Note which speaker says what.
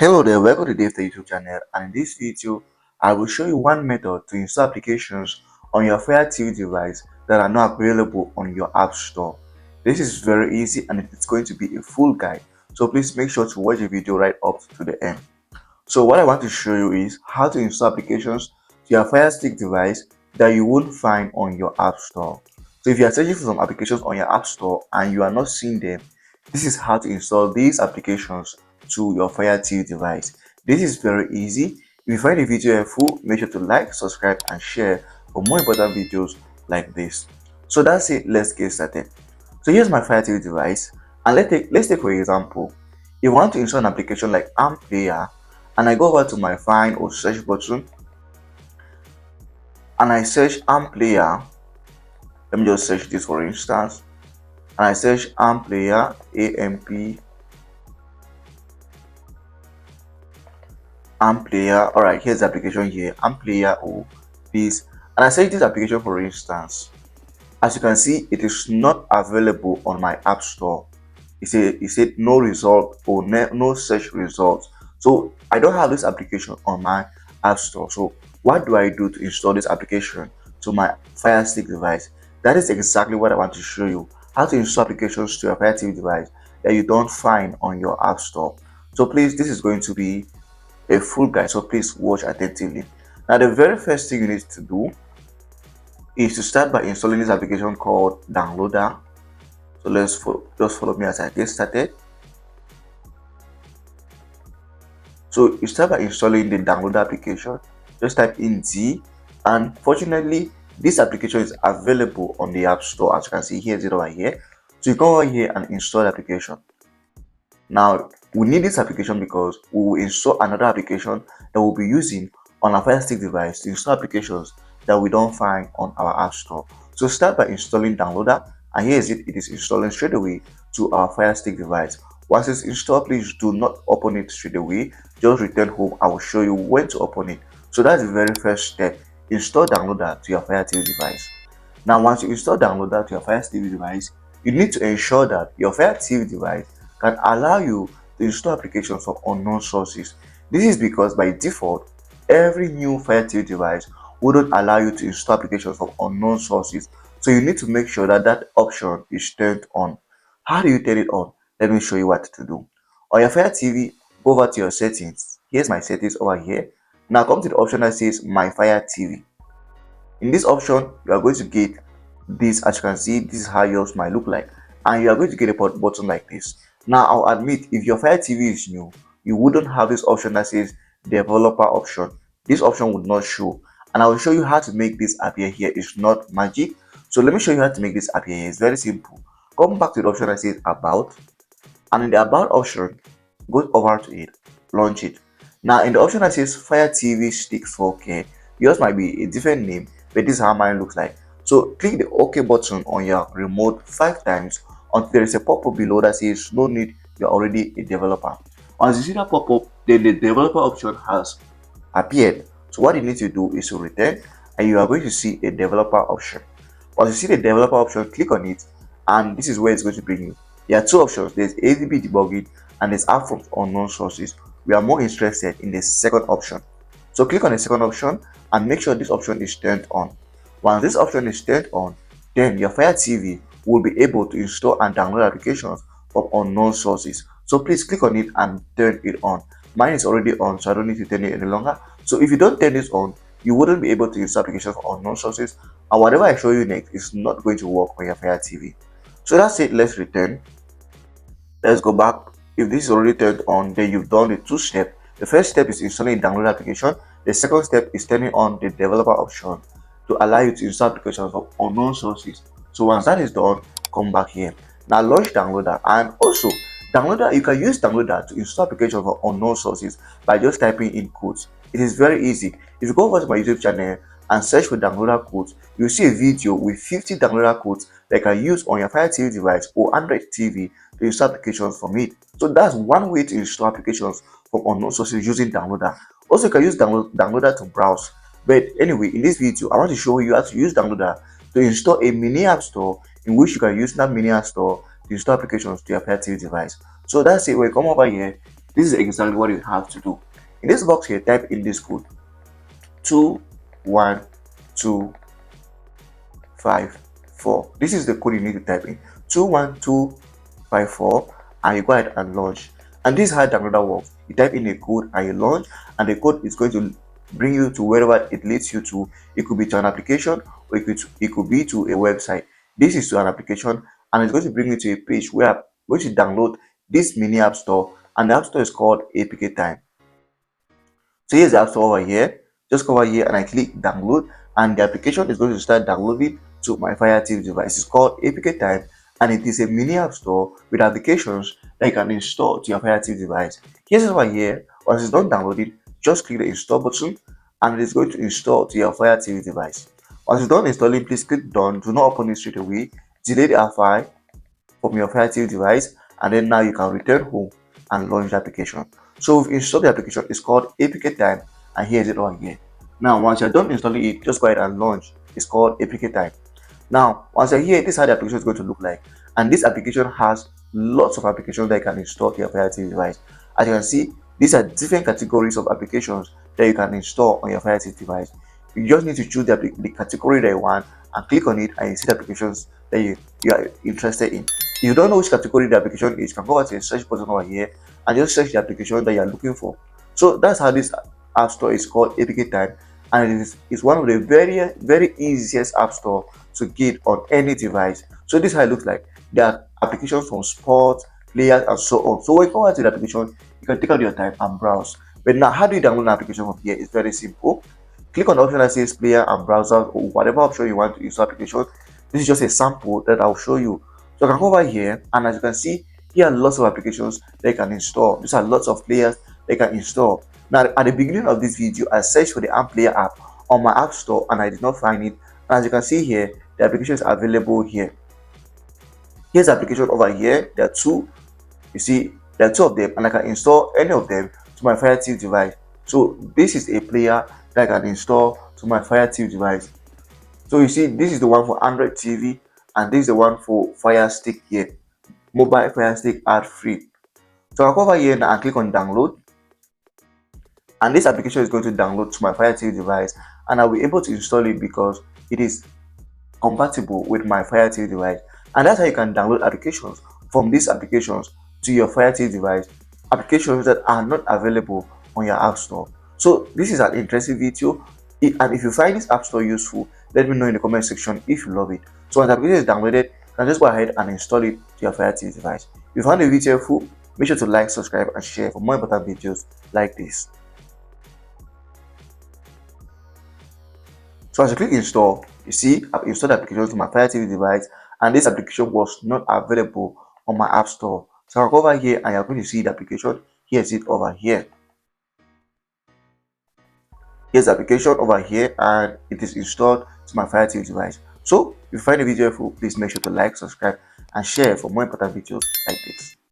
Speaker 1: Hello there, welcome to DaveTech YouTube channel, and in this video I will show you one method to install applications on your Fire TV device that are not available on your App Store. This is very easy and it's going to be a full guide, so please make sure to watch the video right up to the end. So what I want to show you is how to install applications to your Fire Stick device that you won't find on your App Store. So if you are searching for some applications on your App Store and you are not seeing them, this is how to install these applications to your Fire TV device. This is very easy. If you find the video helpful, make sure to like, subscribe, and share for more important videos like this. So that's it. Let's get started. So here's my Fire TV device, and let's take for example, if you want to install an application like AMP Player, and I go over to my Find or Search button, and I search AMP Player. Let me just search this for instance, and I search AMP Player, AMP Player. All right, here's the application here, AMP Player or this, and I search this application for instance. As you can see, it is not available on my App Store. It said no result or no search results. So I don't have this application on my App Store. So what do I do to install this application to my Fire Stick device? That is exactly what I want to show you. How to install applications to your Fire TV device that you don't find on your App Store. So please, this is going to be a full guide. So please watch attentively. Now the very first thing you need to do is to start by installing this application called Downloader. So just follow me as I get started. So you start by installing the Downloader application. Just type in D, and fortunately this application is available on the App Store. As you can see, here's it over here. So you come over here and install the application. Now we need this application because we will install another application that we'll be using on our Fire Stick device to install applications that we don't find on our App Store. So start by installing Downloader, and here is it. It is installing straight away to our Fire Stick device. Once it's installed, please do not open it straight away. Just return home. I will show you when to open it. So that's the very first step. Install Downloader to your Fire TV device. Now once you install Downloader to your Fire TV device, you need to ensure that your Fire TV device can allow you to install applications from unknown sources. This is because by default, every new Fire TV device wouldn't allow you to install applications from unknown sources. So you need to make sure that that option is turned on. How do you turn it on? Let me show you what to do. On your Fire TV, go over to your settings. Here's my settings over here. Now come to the option that says My Fire TV. In this option, you are going to get this. As you can see, this is how yours might look like, and you are going to get a button like this. Now I'll admit, if your Fire TV is new, you wouldn't have this option that says developer option. This option would not show, and I will show you how to make this appear here. It's not magic, so let me show you how to make this appear here. It's very simple. Come back to the option that says about, and in the about option, go over to it, launch it. Now in the option that says Fire TV Stick 4K, yours might be a different name, but this is how mine looks like. So click the OK button on your remote 5 times until there is a pop-up below that says no need, you're already a developer. Once you see that pop-up, then the developer option has appeared. So what you need to do is to return, and you are going to see a developer option. Once you see the developer option, click on it, and this is where it's going to bring you. There are two options. There's ADB debugging and there's app from unknown sources. We are more interested in the second option. So click on the second option and make sure this option is turned on. Once this option is turned on, then your Fire TV will be able to install and download applications from unknown sources. So please click on it and turn it on. Mine is already on, so I don't need to turn it any longer. So if you don't turn this on, you wouldn't be able to install applications from unknown sources, and whatever I show you next is not going to work on your Fire TV. So that's it. Let's return. Let's go back. If this is already turned on, then you've done the two steps. The first step is installing a download application. The second step is turning on the developer option to allow you to install applications from unknown sources. So once that is done, come back here. Now launch Downloader, and also Downloader, you can use Downloader to install applications from unknown sources by just typing in codes. It is very easy. If you go over to my YouTube channel and search for downloader codes, you'll see a video with 50 downloader codes that you can use on your Fire TV device or Android TV to install applications from it. So that's one way to install applications from unknown sources using Downloader. Also, you can use Downloader to browse. But anyway, in this video, I want to show you how to use Downloader to install a mini app store in which you can use that mini app store to install applications to your Fire TV device. So that's it. When you come over here, This is exactly what you have to do. In this box here, type in this code 21254. This is the code you need to type in 21254, and you go ahead and launch. And this is how downloader works. You type in a code and you launch, and the code is going to bring you to wherever it leads you to. It could be to an application, or it could be to a website. This is to an application, and it's going to bring you to a page where I'm going to download this mini app store, and the app store is called APK Time. So here's the app store over here. Just go over here and I click download, and the application is going to start downloading to my Fire TV device. It's called APK Time, and it is a mini app store with applications that you can install to your Fire TV device. Here's over here. Once it's done downloading, just click the install button, and it is going to install to your Fire TV device. Once it's done installing, please click done. Do not open it straight away. Delete the app file from your Fire TV device, and then now you can return home and launch the application. So we've installed the application. It's called APK Time, and here's it all here. Now once you're done installing it, just go ahead and launch. It's called APK Time. Now once you're here, this is how the application is going to look like, and this application has lots of applications that you can install to your Fire TV device. As you can see, these are different categories of applications that you can install on your Fire TV device. You just need to choose the category that you want and click on it, and you see the applications that you are interested in. If you don't know which category the application is, you can go over to the search button over here and just search the application that you are looking for. So that's how this app store is called APK Time, and it's one of the very easiest app store to get on any device. So this is how it looks like. There are applications from sports, players, and so on. So when you go over to the application, you can take out your time and browse. But now, how do you download an application from here? It's very simple. Click on the option that says player and browser, or whatever option you want to install application. This is just a sample that I'll show you. So I can go over here, and as you can see, here are lots of applications that you can install. These are lots of players that you can install. Now at the beginning of this video, I searched for the AMP Player app on my app store and I did not find it. And as you can see here, the application is available here. Here's the application over here. There are two. You see, there are two of them, and I can install any of them to my Fire TV device. So this is a player that I can install to my Fire TV device. So you see, this is the one for Android TV, and this is the one for Fire Stick here. Mobile Fire Stick ad free. So I'll go over here now and click on download, and this application is going to download to my Fire TV device, and I'll be able to install it because it is compatible with my Fire TV device. And that's how you can download applications from these applications to your Fire TV device, applications that are not available on your app store. So this is an interesting video, and if you find this app store useful, let me know in the comment section if you love it. So once the application is downloaded, you can just go ahead and install it to your Fire TV device. If you found the video helpful, make sure to like, subscribe, and share for more important videos like this. So as you click install, you see I've installed the application to my Fire TV device, and this application was not available on my app store. So I'll go over here and you're going to see the application. Here's it over here. Here's the application over here, and it is installed to my Fire TV device. So if you find the video helpful, please make sure to like, subscribe, and share for more important videos like this.